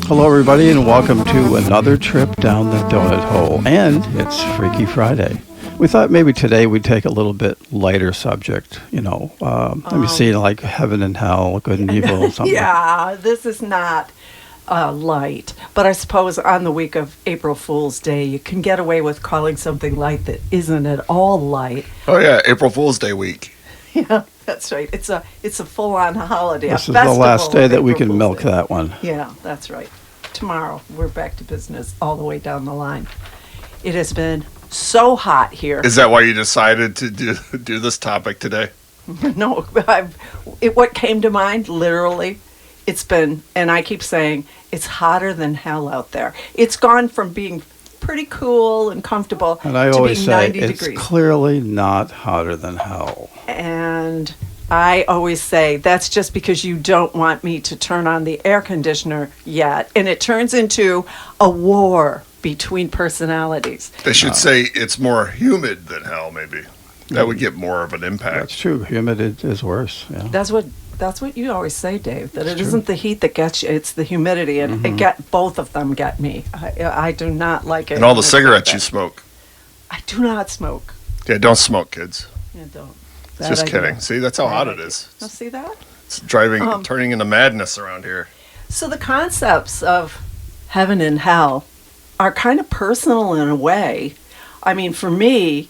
Hello, everybody, and welcome to another trip down the donut hole. And it's Freaky Friday. We thought maybe today we'd take a little bit lighter subject, let me see, like heaven and hell, good and evil, something. Yeah, this is not light. But I suppose on the week of April Fool's Day, you can get away with calling something light that isn't at all light. Oh yeah, April Fool's Day week. Yeah, that's right. It's a full-on holiday. This is the last day that we can milk Day. that one. Yeah, that's right. Tomorrow, we're back to business all the way down the line. It has been so hot here. Is that why you decided to do this topic today? No, what came to mind, literally, it's been, and I keep saying, it's hotter than hell out there. It's gone from being pretty cool and comfortable And I to always being say 90 it's degrees. clearly not hotter than hell. And I always say that's just because you don't want me to turn on the air conditioner yet. And it turns into a war between personalities. They should say it's more humid than hell, maybe. That would get more of an impact. That's true. Humid is worse. Yeah. That's what you always say, Dave, that It's it true. isn't the heat that gets you, it's the humidity. And both of them get me. I do not like it. And all the when it's cigarettes like you that. smoke. I do not smoke. Yeah, don't smoke, kids. I don't. Just kidding. See, that's how hot it is. Now, see that? It's turning into madness around here. So the concepts of heaven and hell are kind of personal in a way. I mean, for me,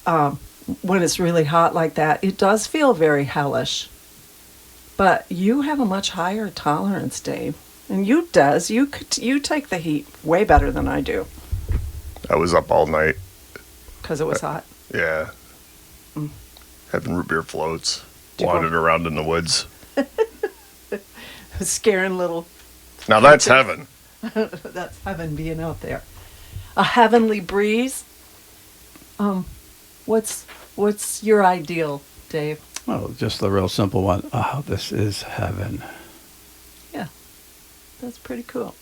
when it's really hot like that, it does feel very hellish. But you have a much higher tolerance, Dave. And you take the heat way better than I do. I was up all night. Because it was hot. Yeah. Having root beer floats. Did you go- Wandered around in the woods. Scaring little, Now that's heaven. that's heaven being out there. A heavenly breeze. What's your ideal, Dave? Well, just the real simple one. Oh, this is heaven. Yeah, that's pretty cool.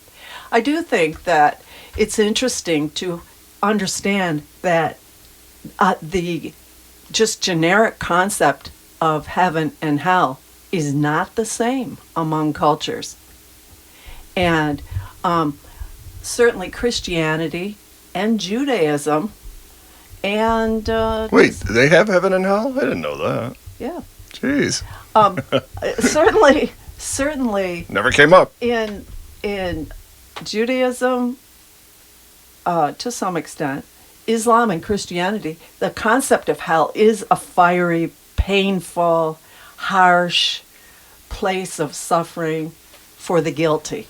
I do think that it's interesting to understand that the just generic concept of heaven and hell is not the same among cultures. And certainly Christianity and Judaism and... Wait, do they have heaven and hell? I didn't know that. Yeah. Jeez. Certainly Never came up. in Judaism, to some extent, Islam and Christianity, the concept of hell is a fiery, painful, harsh place of suffering for the guilty.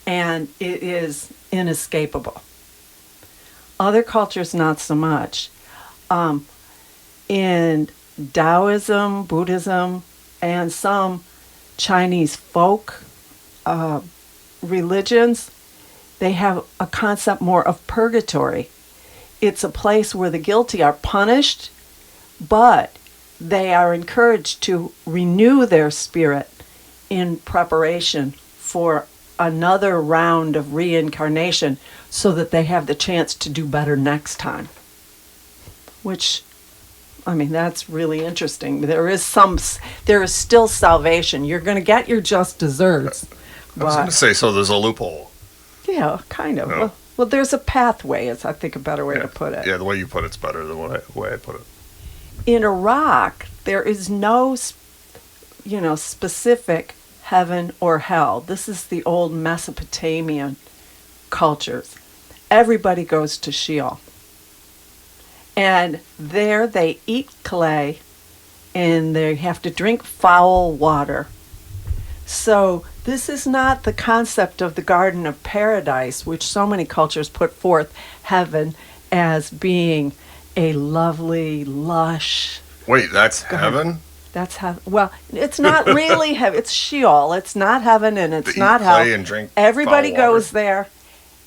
And it is inescapable. Other cultures, not so much. In Taoism, Buddhism, and some Chinese folk religions, they have a concept more of purgatory. It's a place where the guilty are punished, but they are encouraged to renew their spirit in preparation for another round of reincarnation so that they have the chance to do better next time. Which, I mean, that's really interesting. There is still salvation. You're going to get your just desserts. I was going to say, so there's a loophole. Yeah, kind of. No. Well, there's a pathway, is I think a better way to put it. Yeah, the way you put it's better than the way I put it. In Iraq, there is no, specific heaven or hell. This is the old Mesopotamian cultures. Everybody goes to Sheol. And there they eat clay and they have to drink foul water. So this is not the concept of the Garden of Paradise, which so many cultures put forth heaven as being a lovely, lush... Wait, that's heaven? That's heaven. Well, it's not really heaven. It's Sheol. It's not heaven and it's To not eat hell. clay and drink Everybody foul water. goes there.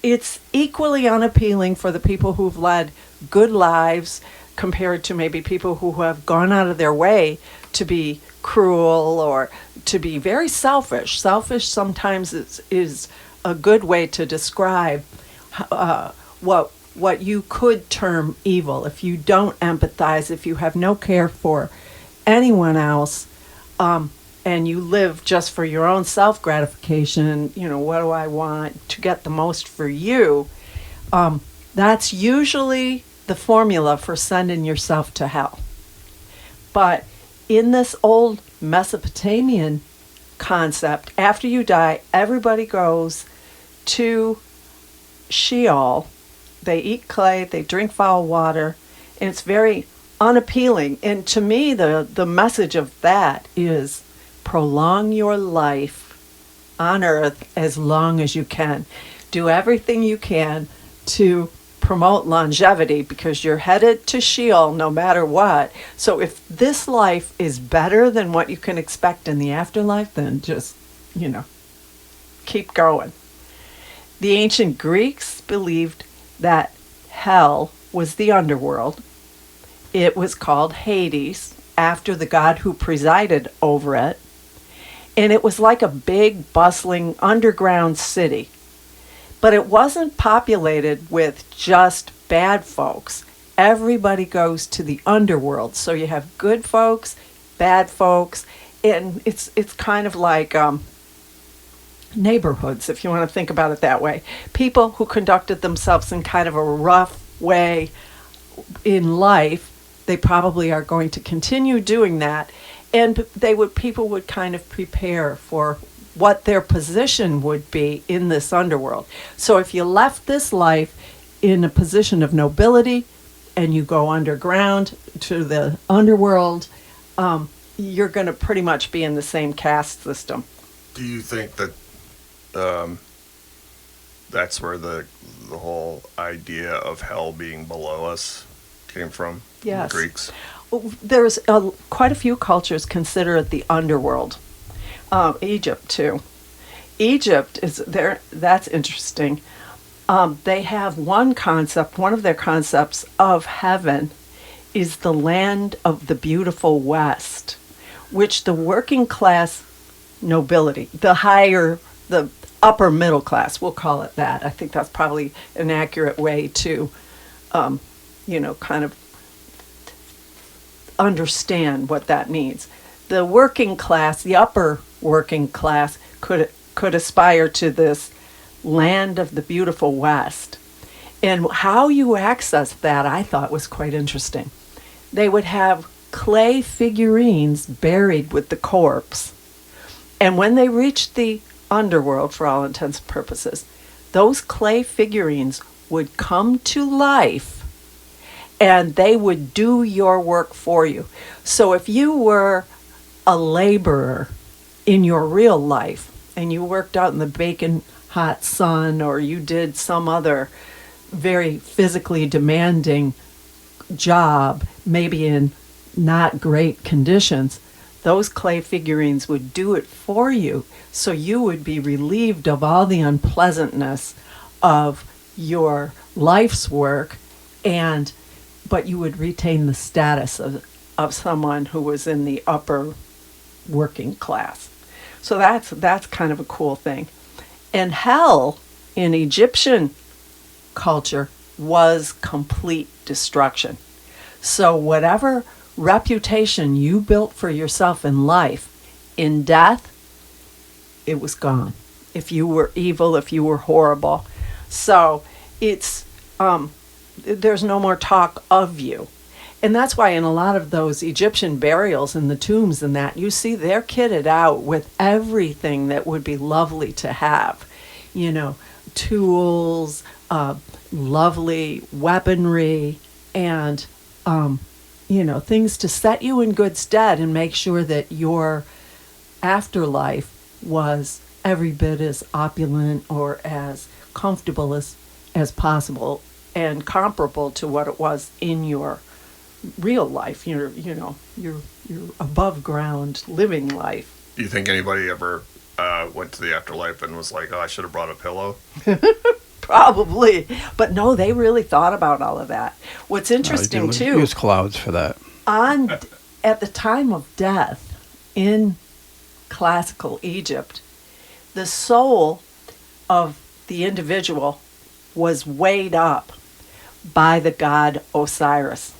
It's equally unappealing for the people who've led good lives compared to maybe people who have gone out of their way to be cruel or to be very selfish. Selfish sometimes is a good way to describe what you could term evil. If you don't empathize, if you have no care for anyone else, and you live just for your own self gratification, what do I want to get the most for you, that's usually the formula for sending yourself to hell. But in this old Mesopotamian concept, after you die, everybody goes to Sheol. They eat clay, they drink foul water, and it's very unappealing. And to me, the message of that is prolong your life on earth as long as you can. Do everything you can to promote longevity because you're headed to Sheol no matter what. So if this life is better than what you can expect in the afterlife, then just, keep going. The ancient Greeks believed that hell was the underworld. It was called Hades, after the god who presided over it. And it was like a big, bustling underground city. But it wasn't populated with just bad folks. Everybody goes to the underworld. So you have good folks, bad folks, and it's kind of like neighborhoods, if you want to think about it that way. People who conducted themselves in kind of a rough way in life, they probably are going to continue doing that, and people would kind of prepare for what their position would be in this underworld. So if you left this life in a position of nobility and you go underground to the underworld, you're going to pretty much be in the same caste system. Do you think that that's where the whole idea of hell being below us came from? Yes. The Greeks? There's quite a few cultures consider it the underworld. Egypt too. Egypt is there. That's interesting. They have one of their concepts of heaven is the land of the beautiful West, which the working class nobility, the upper middle class, we'll call it that. I think that's probably an accurate way to, kind of understand what that means. The working class, the upper working class, could aspire to this land of the beautiful West. And how you access that, I thought, was quite interesting. They would have clay figurines buried with the corpse. And when they reached the underworld, for all intents and purposes, those clay figurines would come to life and they would do your work for you. So if you were a laborer in your real life and you worked out in the baking hot sun, or you did some other very physically demanding job, maybe in not great conditions, those clay figurines would do it for you. So you would be relieved of all the unpleasantness of your life's work, but you would retain the status of someone who was in the upper working class. So that's kind of a cool thing. And hell in Egyptian culture was complete destruction. So whatever reputation you built for yourself in life, in death, it was gone. If you were evil, if you were horrible. So it's there's no more talk of you. And that's why in a lot of those Egyptian burials in the tombs and that, you see they're kitted out with everything that would be lovely to have. Tools, lovely weaponry, and, things to set you in good stead and make sure that your afterlife was every bit as opulent or as comfortable as possible and comparable to what it was in your real life, your above ground living life. Do you think anybody ever went to the afterlife and was like, oh, I should have brought a pillow? Probably. But no, they really thought about all of that. What's interesting, too, use clouds for that. At the time of death in classical Egypt, the soul of the individual was weighed up by the god Osiris.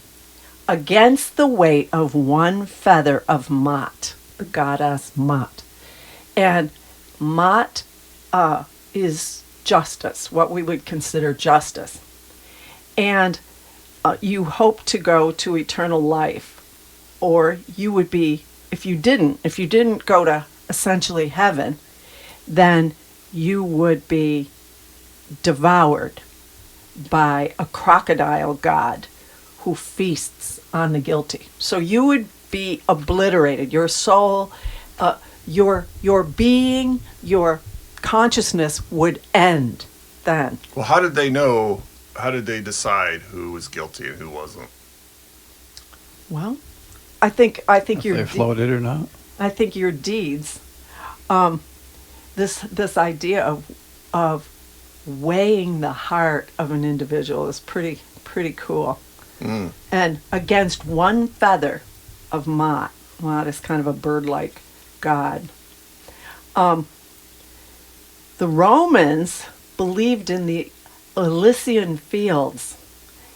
against the weight of one feather of Ma'at, the goddess Ma'at. And Ma'at is justice, what we would consider justice. And you hope to go to eternal life, or you would be, if you didn't go to essentially heaven, then you would be devoured by a crocodile god who feasts on the guilty. So you would be obliterated. Your soul, your being, your consciousness would end then. Well, how did they know? How did they decide who was guilty and who wasn't? Well, I think If your they floated or not. I think your deeds, this idea of weighing the heart of an individual is pretty cool. And against one feather of Ma'at. Ma'at is kind of a bird-like god. The Romans believed in the Elysian fields,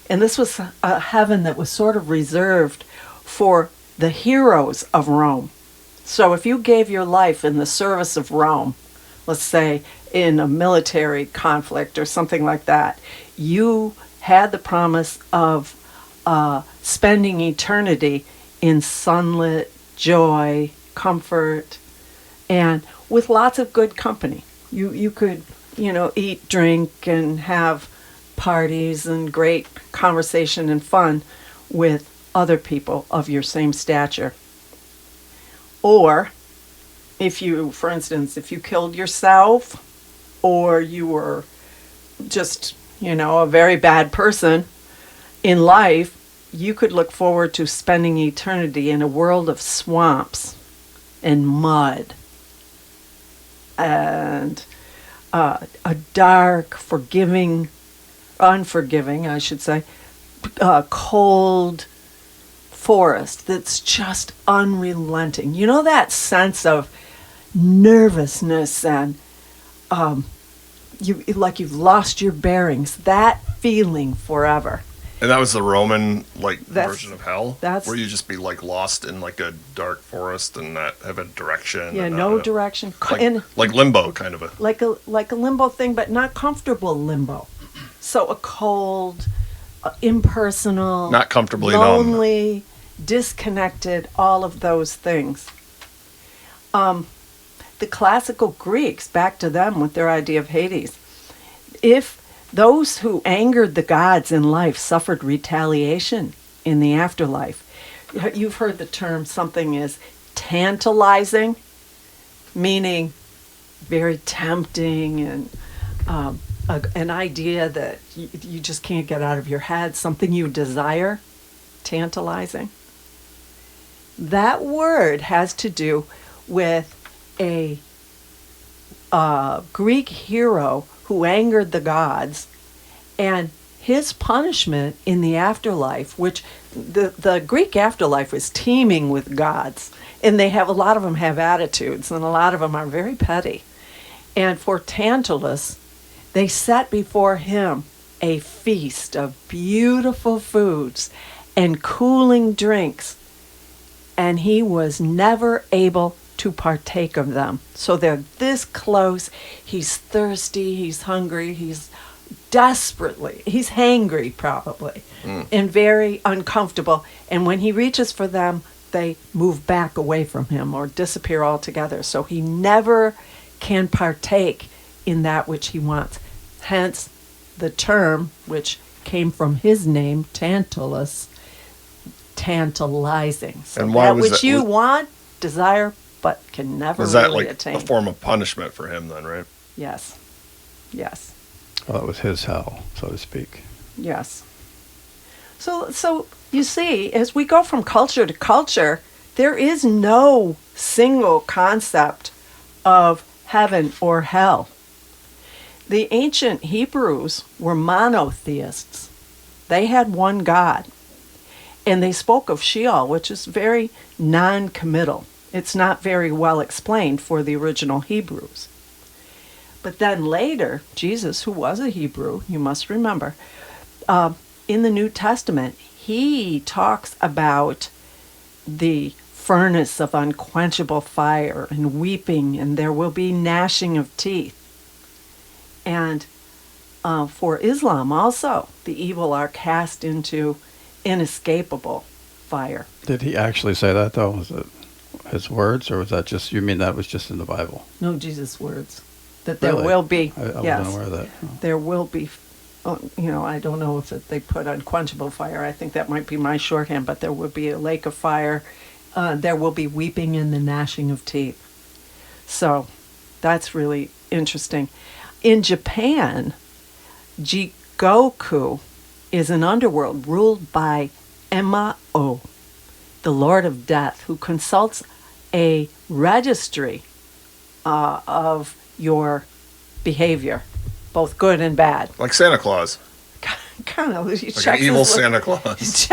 and this was a heaven that was sort of reserved for the heroes of Rome. So if you gave your life in the service of Rome, let's say in a military conflict or something like that, you had the promise of spending eternity in sunlit joy, comfort, and with lots of good company. You could, eat, drink, and have parties and great conversation and fun with other people of your same stature. Or if you, for instance, if you killed yourself, or you were just, a very bad person in life, you could look forward to spending eternity in a world of swamps and mud and a dark, unforgiving, I should say, cold forest that's just unrelenting. You know that sense of nervousness and you've lost your bearings, that feeling forever. And that was the Roman That's- version of hell, that's- where you just be lost in a dark forest and not have a direction. Yeah, and no not direction. a, like limbo, kind of a. like a limbo thing, but not comfortable limbo. So a cold, impersonal, Not comfortably numb. lonely, disconnected, all of those things. The classical Greeks, back to them with their idea of Hades. If those who angered the gods in life suffered retaliation in the afterlife, you've heard the term something is tantalizing, meaning very tempting and an idea that you just can't get out of your head, something you desire, tantalizing. That word has to do with a Greek hero who angered the gods, and his punishment in the afterlife, which the Greek afterlife was teeming with gods, and a lot of them have attitudes, and a lot of them are very petty. And for Tantalus, they set before him a feast of beautiful foods and cooling drinks, and he was never able to partake of them. So they're this close. He's thirsty, he's hungry, he's hangry probably, and very uncomfortable. And when he reaches for them, they move back away from him or disappear altogether. So he never can partake in that which he wants. Hence the term, which came from his name, Tantalus, tantalizing. So And why that was which that- you want, desire, but can never Was that really like attain. a form of punishment for him then, right? Yes. Yes. Well, it was his hell, so to speak. Yes. So you see, as we go from culture to culture, there is no single concept of heaven or hell. The ancient Hebrews were monotheists. They had one God. And they spoke of Sheol, which is very non-committal. It's not very well explained for the original Hebrews. But then later, Jesus, who was a Hebrew, you must remember, in the New Testament, he talks about the furnace of unquenchable fire and weeping, and there will be gnashing of teeth. And for Islam also, the evil are cast into inescapable fire. Did he actually say that, though? Was it his words, or was that just, you mean that was just in the Bible? No, Jesus' words. That there Really? will be, I yes, wasn't aware of that. Oh. there will be, I don't know if they put unquenchable fire. I think that might be my shorthand, but there will be a lake of fire. There will be weeping and the gnashing of teeth. So that's really interesting. In Japan, Jigoku is an underworld ruled by Emma-O, the Lord of Death, who consults a registry of your behavior, both good and bad. Like Santa Claus. Kind of. He Like checks an evil his Santa Claus.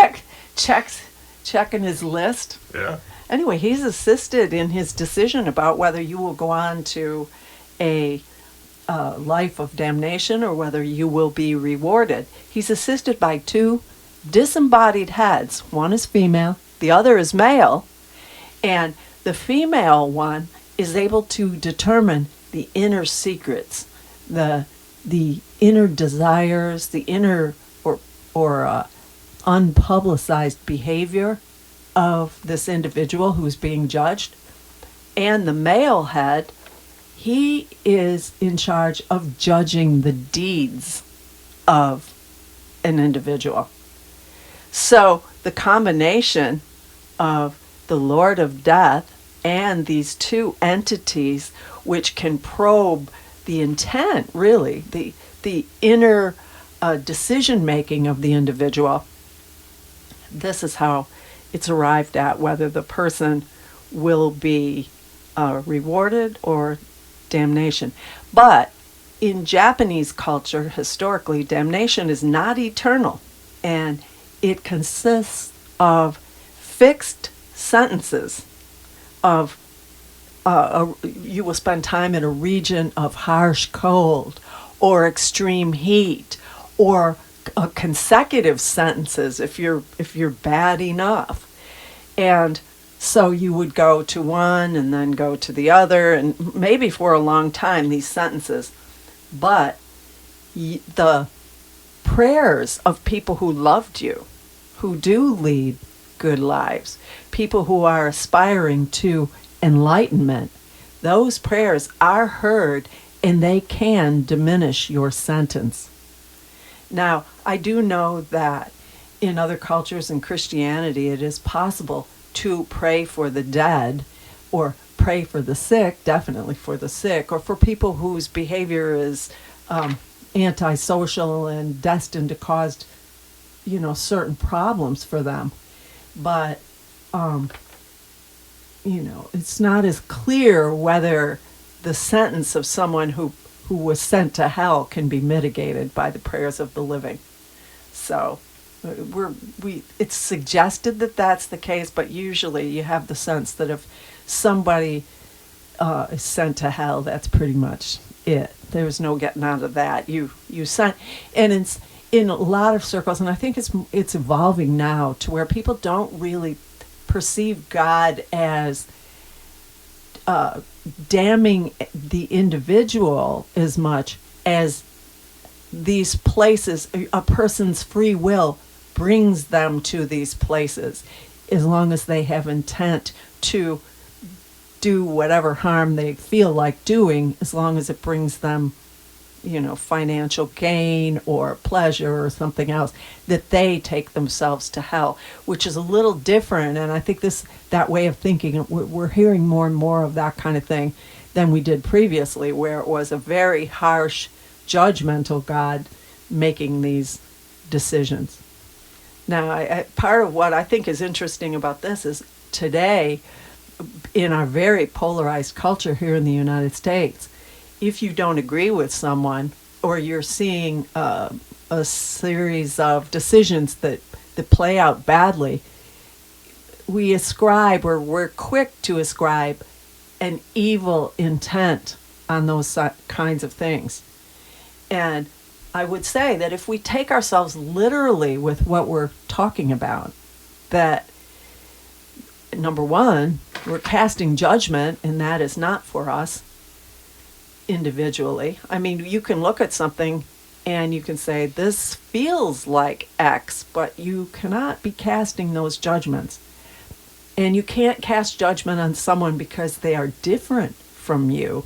checking his list. Yeah. Anyway, he's assisted in his decision about whether you will go on to a life of damnation or whether you will be rewarded. He's assisted by two disembodied heads. One is female, the other is male, and the female one is able to determine the inner secrets, the inner desires, the inner or unpublicized behavior of this individual who's being judged. And the male head, he is in charge of judging the deeds of an individual. So the combination of the Lord of Death and these two entities, which can probe the intent, really, the inner decision making of the individual, this is how it's arrived at whether the person will be rewarded or damnation. But in Japanese culture, historically, damnation is not eternal, and it consists of fixed sentences of you will spend time in a region of harsh cold or extreme heat, or consecutive sentences if you're bad enough. And so you would go to one and then go to the other, and maybe for a long time, these sentences. But the prayers of people who loved you, who do lead good lives, people who are aspiring to enlightenment, those prayers are heard and they can diminish your sentence. Now, I do know that in other cultures in Christianity, it is possible to pray for the dead or pray for the sick, definitely for the sick, or for people whose behavior is antisocial and destined to cause, certain problems for them. But, it's not as clear whether the sentence of someone who was sent to hell can be mitigated by the prayers of the living. So it's suggested that that's the case, but usually you have the sense that if somebody is sent to hell, that's pretty much it. There's no getting out of that. You sent, and it's in a lot of circles, and I think it's evolving now to where people don't really perceive God as damning the individual as much as these places. A person's free will brings them to these places, as long as they have intent to do whatever harm they feel like doing, as long as it brings them, financial gain or pleasure or something else, that they take themselves to hell, which is a little different. And I think that way of thinking, we're hearing more and more of that kind of thing than we did previously, where it was a very harsh, judgmental God making these decisions. Now, part of what I think is interesting about this is today, in our very polarized culture here in the United States, if you don't agree with someone, or you're seeing a series of decisions that play out badly, we're quick to ascribe an evil intent on those kinds of things. And I would say that if we take ourselves literally with what we're talking about, that number one, we're casting judgment, and that is not for us individually. I mean, you can look at something and you can say, this feels like X, but you cannot be casting those judgments. And you can't cast judgment on someone because they are different from you.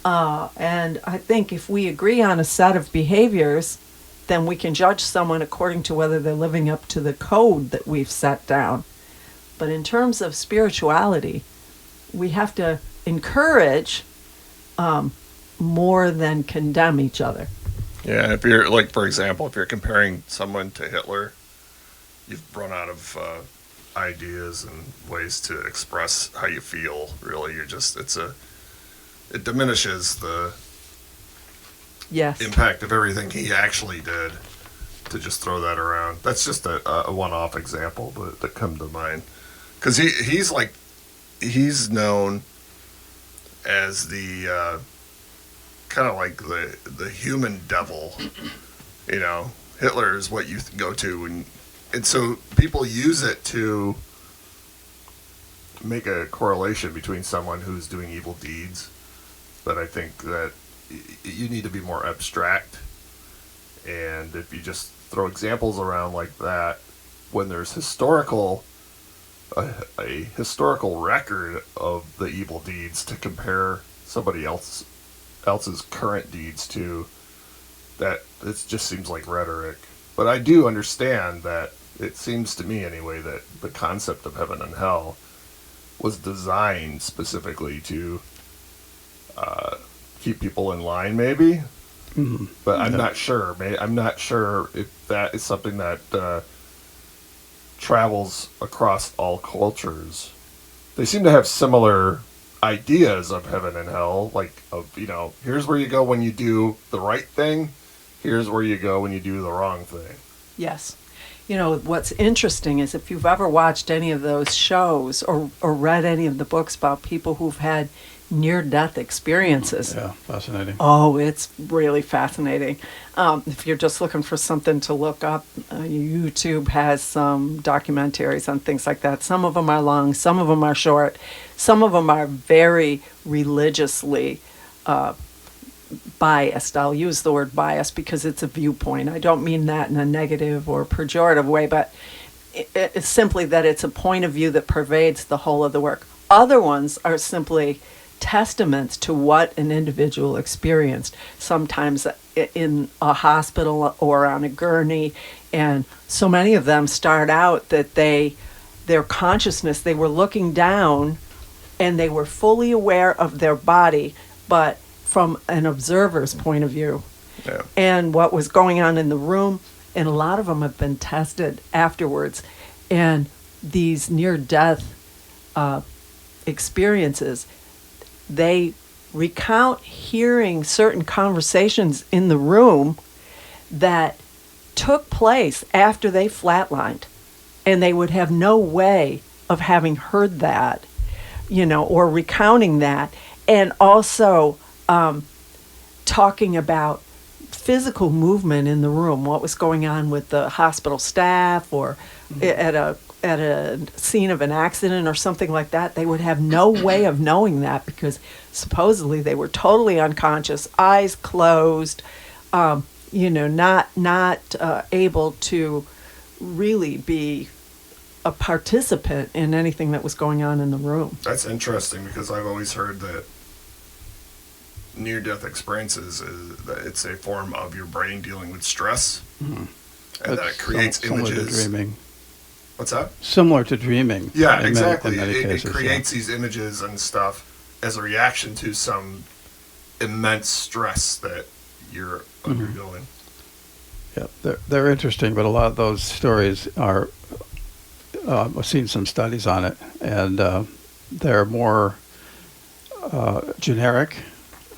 And I think if we agree on a set of behaviors, then we can judge someone according to whether they're living up to the code that we've set down. But in terms of spirituality, we have to encourage more than condemn each other. Yeah, and if you're like, for example, if you're comparing someone to Hitler, you've run out of ideas and ways to express how you feel. Really, you're just it diminishes the Yes. impact of everything he actually did to just throw that around. That's just a one-off example that come to mind, because he's known as the kind of like the human devil. You know, Hitler is what you go to, and so people use it to make a correlation between someone who's doing evil deeds. But I think that you need to be more abstract, and if you just throw examples around like that, when there's a historical record of the evil deeds to compare somebody else's current deeds to, that it just seems like rhetoric. But I do understand that it seems to me anyway that the concept of heaven and hell was designed specifically to keep people in line, maybe. Mhm. But I'm Yeah. not sure. I'm not sure if that is something that travels across all cultures. They seem to have similar ideas of heaven and hell, like here's where you go when you do the right thing, here's where you go when you do the wrong thing. Yes. You know, what's interesting is if you've ever watched any of those shows or read any of the books about people who've had near-death experiences. Yeah, fascinating. Oh, it's really fascinating. If you're just looking for something to look up, YouTube has some documentaries on things like that. Some of them are long, some of them are short, some of them are very religiously biased. I'll use the word biased because it's a viewpoint. I don't mean that in a negative or pejorative way, but it's simply that it's a point of view that pervades the whole of the work. Other ones are simply testaments to what an individual experienced, sometimes in a hospital or on a gurney. And so many of them start out that their consciousness, they were looking down and they were fully aware of their body, but from an observer's point of view. Yeah. And what was going on in the room. And a lot of them have been tested afterwards. And these near-death experiences, they recount hearing certain conversations in the room that took place after they flatlined. And they would have no way of having heard that, or recounting that. And also talking about physical movement in the room, what was going on with the hospital staff or at a scene of an accident or something like that. They would have no way of knowing that because supposedly they were totally unconscious, eyes closed, not able to really be a participant in anything that was going on in the room. That's interesting because I've always heard that near-death experiences that it's a form of your brain dealing with stress, and that it creates similar to images. dreaming. What's that? Similar to dreaming. Yeah, in exactly. Many It cases, creates these images and stuff as a reaction to some immense stress that you're undergoing. Yeah, they're interesting, but a lot of those stories are. I've seen some studies on it, and they're more generic.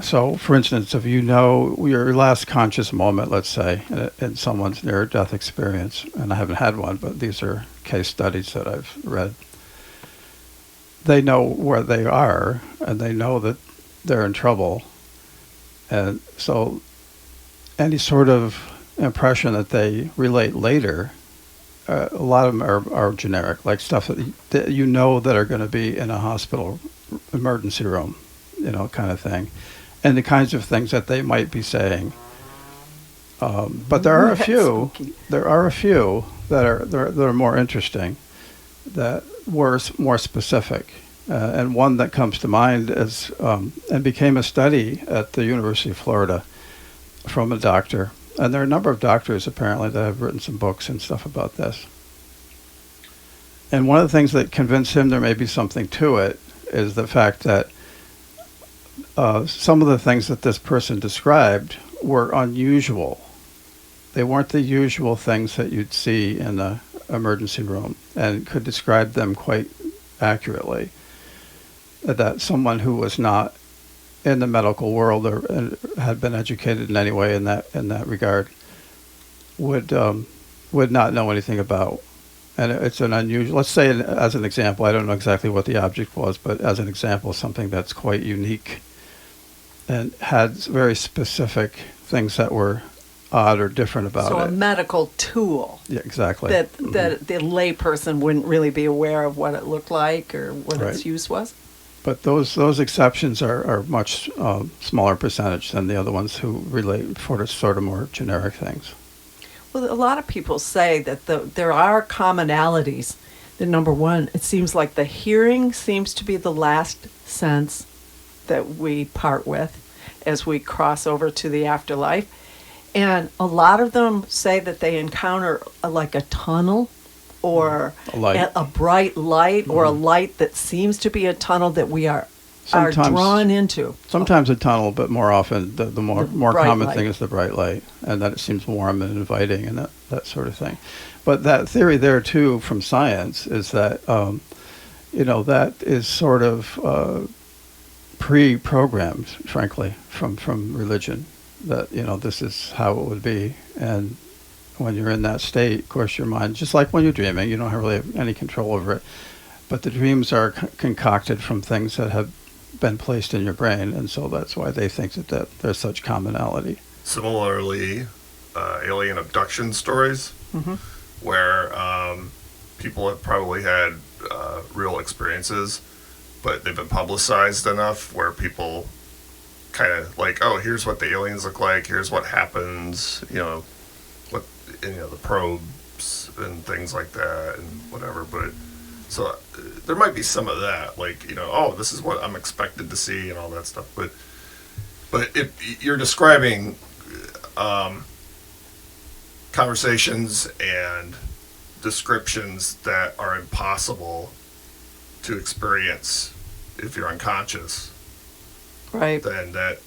So, for instance, if you know your last conscious moment, let's say, in someone's near-death experience, and I haven't had one, but these are case studies that I've read, they know where they are, and they know that they're in trouble. And so any sort of impression that they relate later, a lot of them are generic, like stuff that you know that are going to be in a hospital emergency room, kind of thing, and the kinds of things that they might be saying. But there are a That's few. spooky. There are a few that are more interesting, that were more specific. And one that comes to mind is, and became a study at the University of Florida from a doctor. And there are a number of doctors apparently that have written some books and stuff about this. And one of the things that convinced him there may be something to it is the fact that some of the things that this person described were unusual. They weren't the usual things that you'd see in the emergency room, and could describe them quite accurately. That someone who was not in the medical world or had been educated in any way in that regard would not know anything about. And it's an unusual. Let's say, as an example, I don't know exactly what the object was, but as an example, something that's quite unique and had very specific things that were odd or different about So it. a medical tool Yeah, exactly. that the layperson wouldn't really be aware of what it looked like or what its Right. use was. But those exceptions are much smaller percentage than the other ones who relate for sort of more generic things. Well, a lot of people say that there are commonalities. That number one, it seems like the hearing seems to be the last sense that we part with as we cross over to the afterlife. And a lot of them say that they encounter like a tunnel or A light. a bright light or a light that seems to be a tunnel that we are Sometimes- drawn into. Sometimes a tunnel, but more often the more bright common light. thing is the bright light, and that it seems warm and inviting and that sort of thing. But that theory there too from science is that that is sort of pre-programmed, frankly, from religion. That this is how it would be, and when you're in that state, of course, your mind, just like when you're dreaming, you don't really have any control over it. But the dreams are concocted from things that have been placed in your brain, and so that's why they think that there's such commonality. Similarly, alien abduction stories, where people have probably had real experiences, but they've been publicized enough where people kind of like, oh, here's what the aliens look like, here's what happens, the probes and things like that and whatever. But so there might be some of that, like, oh, this is what I'm expected to see and all that stuff. But if you're describing conversations and descriptions that are impossible to experience if you're unconscious, Right. then that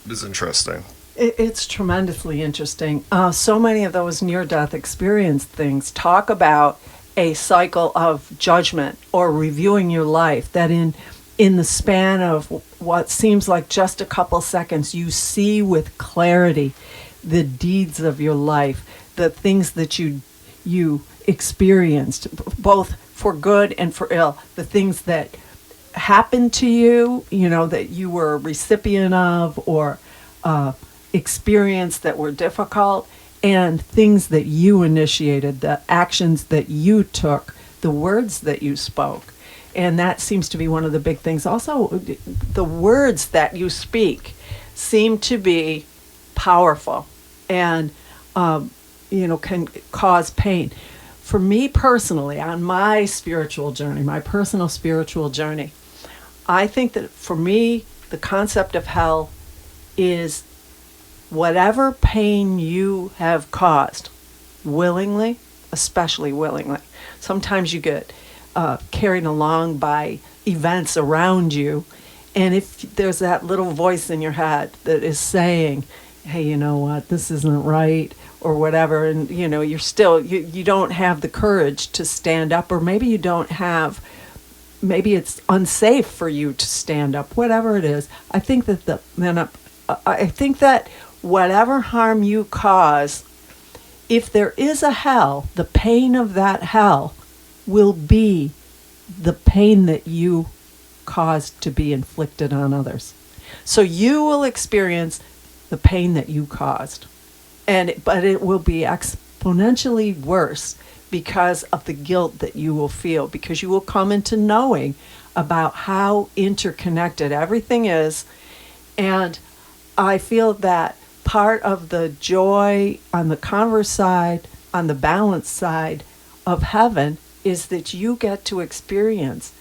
is interesting. It's tremendously interesting. So many of those near-death experience things talk about a cycle of judgment or reviewing your life, that in the span of what seems like just a couple seconds, you see with clarity the deeds of your life, the things that you experienced, both for good and for ill, the things that happened to you, that you were a recipient of or experience that were difficult, and things that you initiated, the actions that you took, the words that you spoke. And that seems to be one of the big things. Also, the words that you speak seem to be powerful and, can cause pain. For me personally, on my spiritual journey, my personal spiritual journey, I think that for me, the concept of hell is whatever pain you have caused, willingly, especially willingly. Sometimes you get carried along by events around you, and if there's that little voice in your head that is saying, hey, you know what, this isn't right, or whatever, and you're still, you don't have the courage to stand up, or maybe you don't have, maybe it's unsafe for you to stand up, whatever it is. I think that whatever harm you cause, if there is a hell, the pain of that hell will be the pain that you caused to be inflicted on others. So you will experience the pain that you caused. But it will be exponentially worse because of the guilt that you will feel, because you will come into knowing about how interconnected everything is. And I feel that part of the joy on the converse side, on the balance side of heaven, is that you get to experience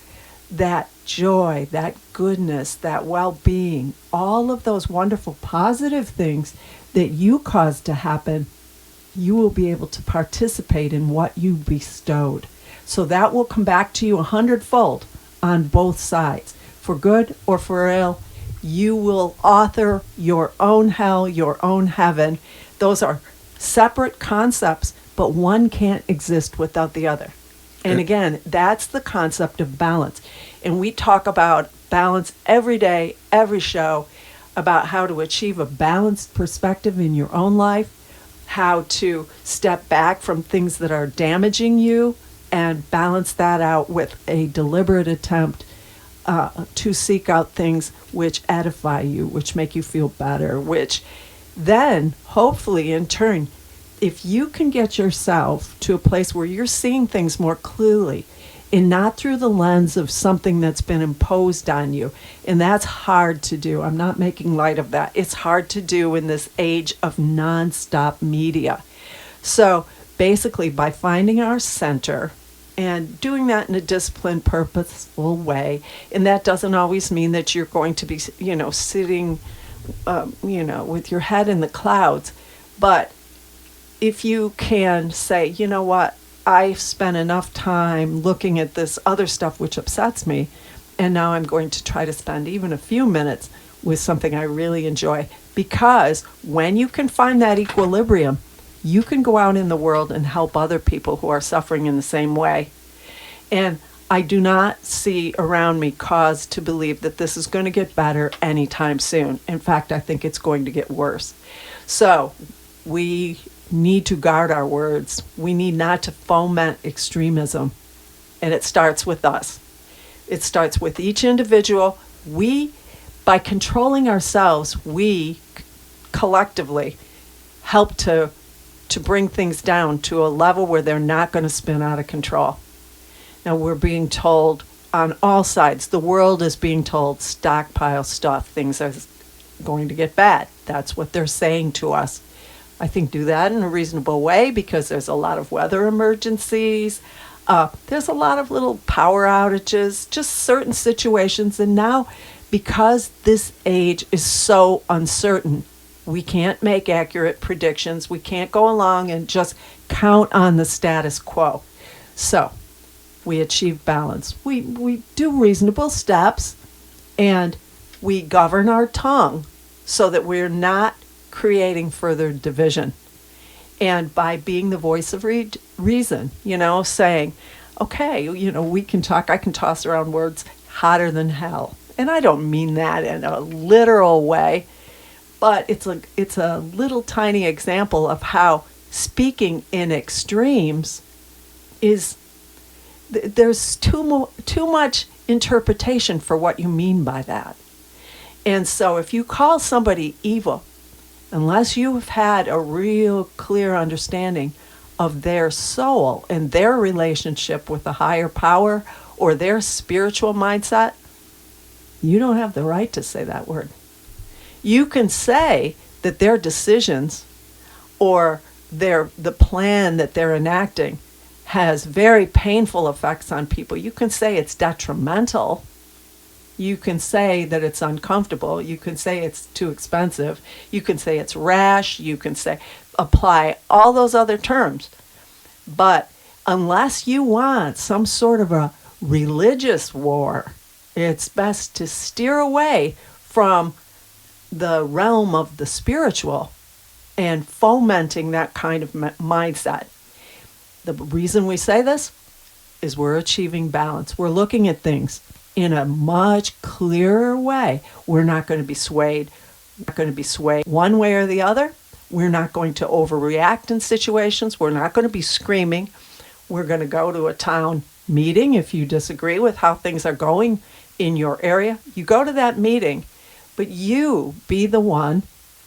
that joy, that goodness, that well-being, all of those wonderful positive things that you caused to happen. You will be able to participate in what you bestowed. So that will come back to you 100-fold on both sides. For good or for ill, you will author your own hell, your own heaven. Those are separate concepts, but one can't exist without the other. And again, that's the concept of balance. And we talk about balance every day, every show, about how to achieve a balanced perspective in your own life, how to step back from things that are damaging you and balance that out with a deliberate attempt to seek out things which edify you, which make you feel better, which then hopefully in turn, if you can get yourself to a place where you're seeing things more clearly and not through the lens of something that's been imposed on you, and that's hard to do. I'm not making light of that. It's hard to do in this age of nonstop media. So basically, by finding our center and doing that in a disciplined, purposeful way, and that doesn't always mean that you're going to be, sitting, with your head in the clouds, but if you can say, you know what, I've spent enough time looking at this other stuff which upsets me, and now I'm going to try to spend even a few minutes with something I really enjoy. Because when you can find that equilibrium, you can go out in the world and help other people who are suffering in the same way. And I do not see around me cause to believe that this is going to get better anytime soon. In fact, I think it's going to get worse. So we need to guard our words. We need not to foment extremism. And it starts with us. It starts with each individual. By controlling ourselves, we collectively help to bring things down to a level where they're not going to spin out of control. Now, we're being told on all sides, the world is being told, stockpile stuff, things are going to get bad. That's what they're saying to us. I think do that in a reasonable way, because there's a lot of weather emergencies. There's a lot of little power outages, just certain situations. And now, because this age is so uncertain, we can't make accurate predictions. We can't go along and just count on the status quo. So we achieve balance. We do reasonable steps, and we govern our tongue so that we're not creating further division. And by being the voice of reason, saying, okay, we can talk, I can toss around words hotter than hell. And I don't mean that in a literal way, but it's a little tiny example of how speaking in extremes is, there's too much interpretation for what you mean by that. And so if you call somebody evil, unless you have had a real clear understanding of their soul and their relationship with the higher power or their spiritual mindset, you don't have the right to say that word. You can say that their decisions or the plan that they're enacting has very painful effects on people. You can say it's detrimental. You can say that it's uncomfortable. You can say it's too expensive. You can say it's rash. You can apply all those other terms. But unless you want some sort of a religious war, it's best to steer away from the realm of the spiritual and fomenting that kind of mindset. The reason we say this is we're achieving balance. We're looking at things in a much clearer way. We're not going to be swayed. We're not going to be swayed one way or the other. We're not going to overreact in situations. We're not going to be screaming. We're going to go to a town meeting if you disagree with how things are going in your area. You go to that meeting, but you be the one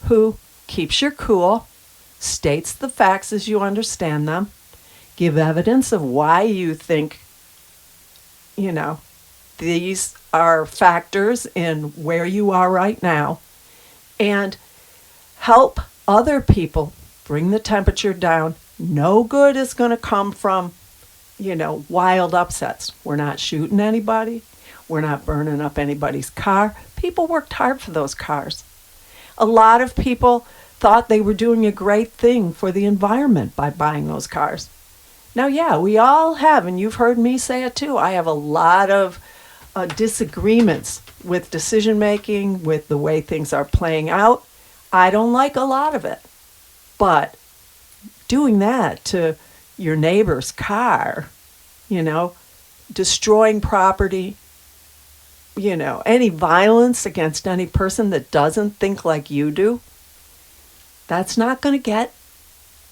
who keeps your cool, states the facts as you understand them, give evidence of why you think, these are factors in where you are right now, and help other people bring the temperature down. No good is going to come from, wild upsets. We're not shooting anybody. We're not burning up anybody's car. People worked hard for those cars. A lot of people thought they were doing a great thing for the environment by buying those cars. Now, yeah, we all have, and you've heard me say it too, I have a lot of disagreements with decision making, with the way things are playing out. I don't like a lot of it. But doing that to your neighbor's car, destroying property, any violence against any person that doesn't think like you do, that's not going to get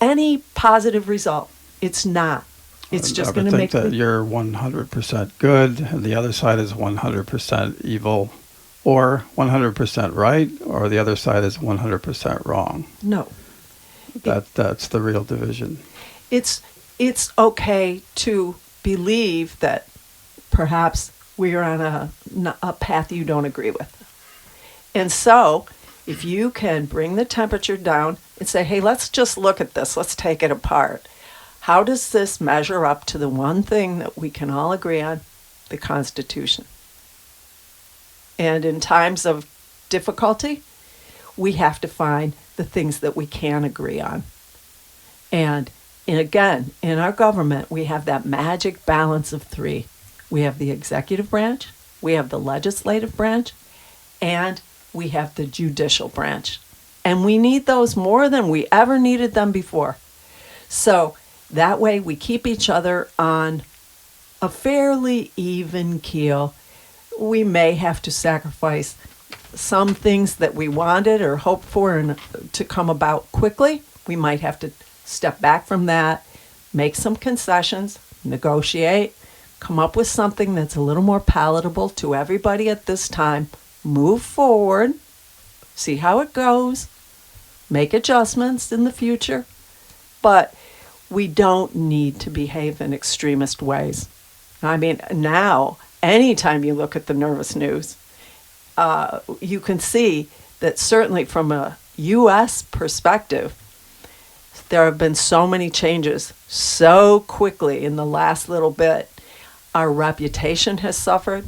any positive result. It's not. It's just going to make that you're 100% good and the other side is 100% evil, or 100% right, or the other side is 100% wrong. No. That's the real division. It's okay to believe that perhaps we're on a path you don't agree with. And so, if you can bring the temperature down and say, hey, let's just look at this, let's take it apart. How does this measure up to the one thing that we can all agree on, the Constitution? And in times of difficulty, we have to find the things that we can agree on. And again, in our government, we have that magic balance of three. We have the executive branch, we have the legislative branch, and we have the judicial branch. And we need those more than we ever needed them before. So that way we keep each other on a fairly even keel. We may have to sacrifice some things that we wanted or hoped for and to come about quickly. We might have to step back from that, make some concessions, negotiate, come up with something that's a little more palatable to everybody at this time, move forward, see how it goes, make adjustments in the future. But we don't need to behave in extremist ways. I mean, now, anytime you look at the nervous news, you can see that certainly from a U.S. perspective, there have been so many changes so quickly in the last little bit. Our reputation has suffered.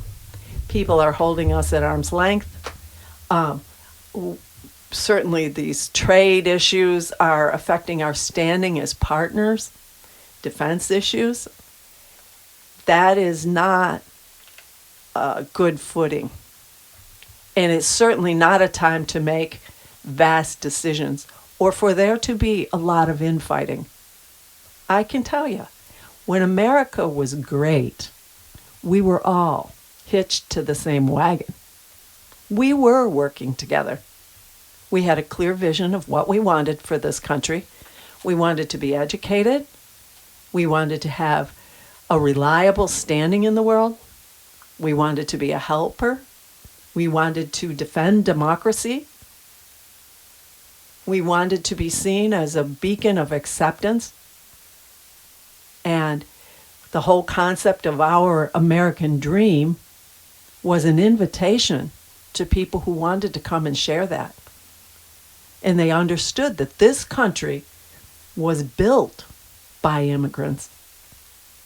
People are holding us at arm's length. Certainly these trade issues are affecting our standing as partners, defense issues. That is not a good footing. And it's certainly not a time to make vast decisions or for there to be a lot of infighting. I can tell you, when America was great, we were all hitched to the same wagon. We were working together. We had a clear vision of what we wanted for this country. We wanted to be educated. We wanted to have a reliable standing in the world. We wanted to be a helper. We wanted to defend democracy. We wanted to be seen as a beacon of acceptance. And the whole concept of our American dream was an invitation to people who wanted to come and share that. And they understood that this country was built by immigrants,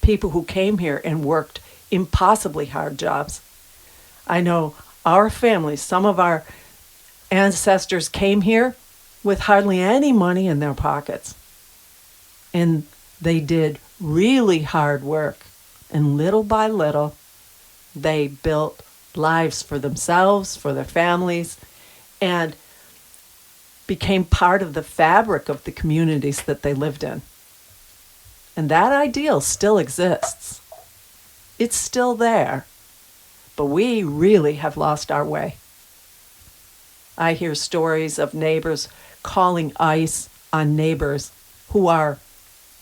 people who came here and worked impossibly hard jobs. I know our families, some of our ancestors came here with hardly any money in their pockets. And they did really hard work. And little by little, they built lives for themselves, for their families, and became part of the fabric of the communities that they lived in. And that ideal still exists. It's still there. But we really have lost our way. I hear stories of neighbors calling ICE on neighbors who are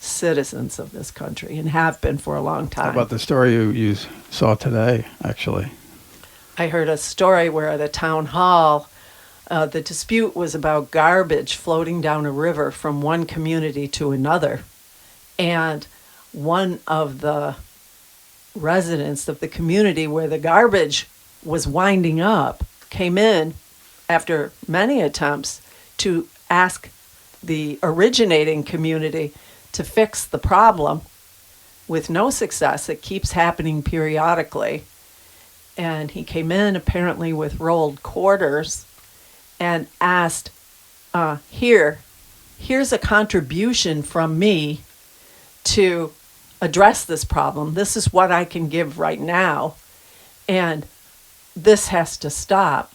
citizens of this country and have been for a long time. How about the story you saw today, actually? I heard a story where at a town hall, The dispute was about garbage floating down a river from one community to another. And one of the residents of the community where the garbage was winding up came in after many attempts to ask the originating community to fix the problem with no success. It keeps happening periodically. And he came in apparently with rolled quarters and asked, here's a contribution from me to address this problem. This is what I can give right now. And this has to stop.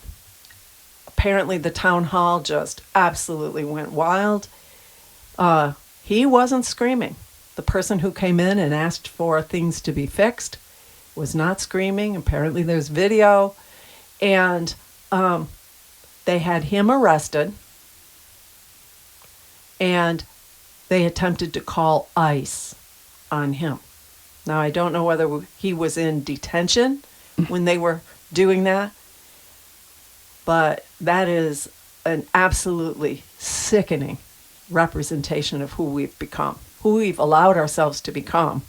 Apparently the town hall just absolutely went wild. He wasn't screaming. The person who came in and asked for things to be fixed was not screaming. Apparently there's video. And they had him arrested. And they attempted to call ICE on him. Now, I don't know whether he was in detention when they were doing that, but that is an absolutely sickening representation of who we've become, who we've allowed ourselves to become.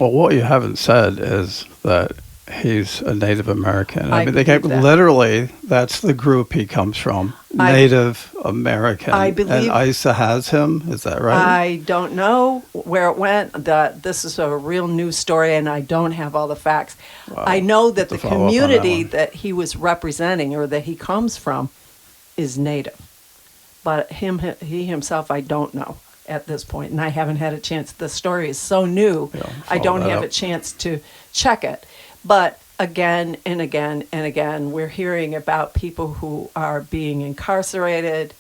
Well, what you haven't said is that he's a Native American. I mean, they believe that. literally, that's the group he comes from, Native American. I believe- And ISA has him, is that right? I don't know where it went. This is a real news story, and I don't have all the facts. Wow. I know that To the follow up on that community one. that he was representing or that he comes from is Native. But he himself, I don't know at this point, and I haven't had a chance. The story is so new, Yeah, I follow don't that have up. a chance to check it. But again and again and again, we're hearing about people who are being incarcerated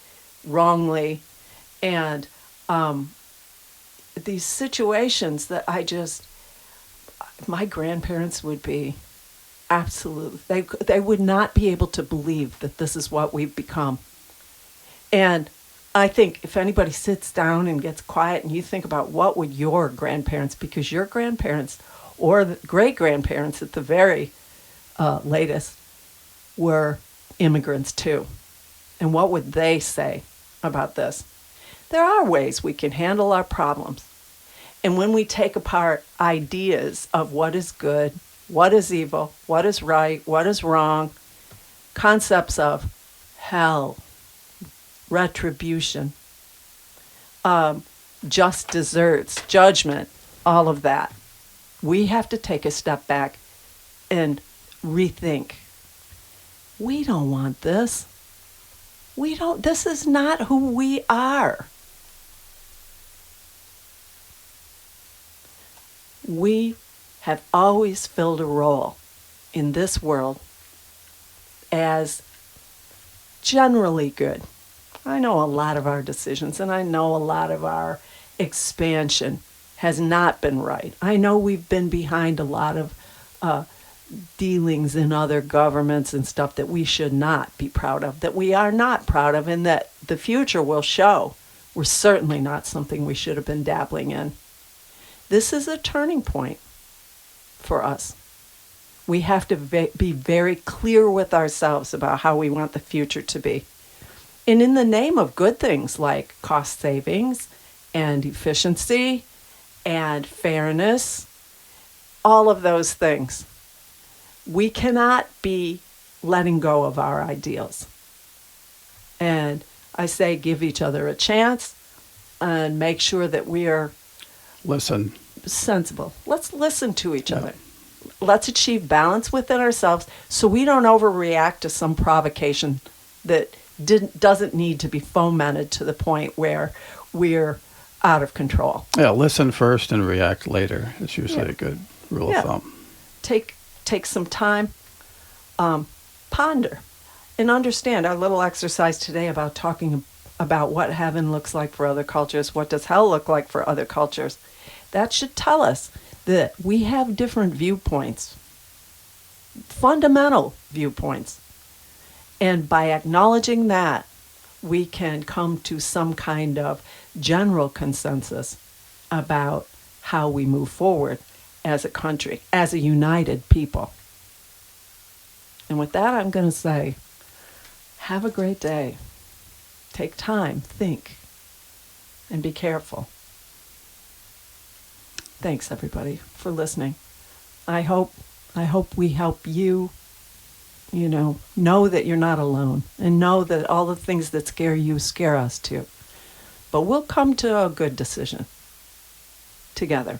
wrongly, and these situations that my grandparents would be absolutely, they would not be able to believe that this is what we've become. And I think if anybody sits down and gets quiet and you think about what would your grandparents, because your grandparents or the great-grandparents at the very latest were immigrants too. And what would they say about this? There are ways we can handle our problems. And when we take apart ideas of what is good, what is evil, what is right, what is wrong, concepts of hell, retribution, just desserts, judgment, all of that, we have to take a step back and rethink. We don't want this. This is not who we are. We have always filled a role in this world as generally good. I know a lot of our decisions, and I know a lot of our expansion has not been right. I know we've been behind a lot of dealings in other governments and stuff that we should not be proud of, that we are not proud of, and that the future will show we're certainly not something we should have been dabbling in. This is a turning point for us. We have to be very clear with ourselves about how we want the future to be. And in the name of good things like cost savings and efficiency and fairness, all of those things, we cannot be letting go of our ideals. And I say give each other a chance and make sure that we are Listen. sensible. Let's listen to each other. Let's achieve balance within ourselves so we don't overreact to some provocation that doesn't need to be fomented to the point where we're out of control. Yeah, listen first and react later. It's usually a good rule Yeah. of thumb. Take some time, ponder, and understand our little exercise today about talking about what heaven looks like for other cultures. What does hell look like for other cultures? That should tell us that we have different viewpoints, fundamental viewpoints. And by acknowledging that, we can come to some kind of general consensus about how we move forward as a country, as a united people. And with that, I'm going to say, Have a great day. Take time, think, and be careful. Thanks, everybody, for listening. I hope we help you, know that you're not alone, and know that all the things that scare you scare us too. But we'll come to a good decision together.